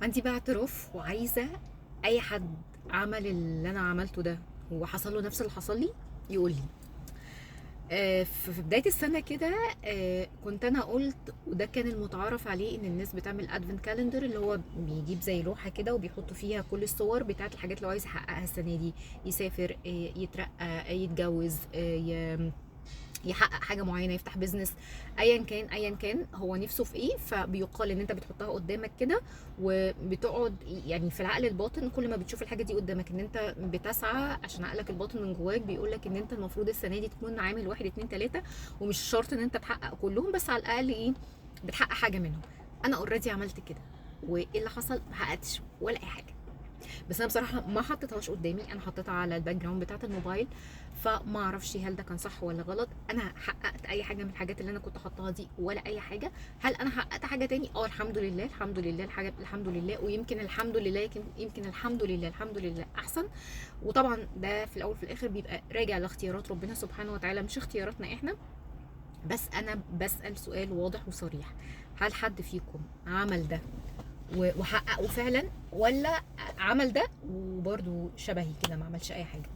عندي بقى اعتراف، وعايزه اي حد عمل اللي انا عملته ده وحصل له نفس اللي حصل لي يقول لي. في بدايه السنه كده، كنت انا قلت، وده كان المتعارف عليه، ان الناس بتعمل ادفنت كالندر، اللي هو بيجيب زي لوحه كده وبيحطوا فيها كل الصور بتاعت الحاجات اللي هو عايز يحققها السنه دي. يسافر، يترقى، يتجوز، يحقق حاجه معينه، يفتح بيزنس، ايا كان ايا كان هو نفسه في ايه. فبيقال ان انت بتحطها قدامك كده، وبتقعد يعني في العقل الباطن كل ما بتشوف الحاجه دي قدامك ان انت بتسعى، عشان عقلك الباطن من جواك بيقول لك ان انت المفروض السنه دي تكون عامل واحد اتنين تلاته. ومش شرط ان انت تحقق كلهم، بس على الاقل ايه، بتحقق حاجه منهم. انا اوريدي عملت كده، وايه اللي حصل؟ ما حققتش ولا اي حاجه. بس انا بصراحه ما حطيتهاش قدامي، انا حطيتها على الباك جراوند بتاعه الموبايل. فما اعرفش هل ده كان صح ولا غلط. انا حققت اي حاجه من الحاجات اللي انا كنت حاطاها دي ولا اي حاجه؟ هل انا حققت حاجه تاني؟ الحمد لله، الحمد لله، الحاجه الحمد لله، ويمكن الحمد لله، يمكن الحمد لله، الحمد لله احسن. وطبعا ده في الاول وفي الاخر بيبقى راجع لاختيارات ربنا سبحانه وتعالى، مش اختياراتنا احنا. بس انا بسال سؤال واضح وصريح: هل حد فيكم عمل ده وحققه فعلا، ولا عمل ده وبرده شبهي كده ما عملش اي حاجه؟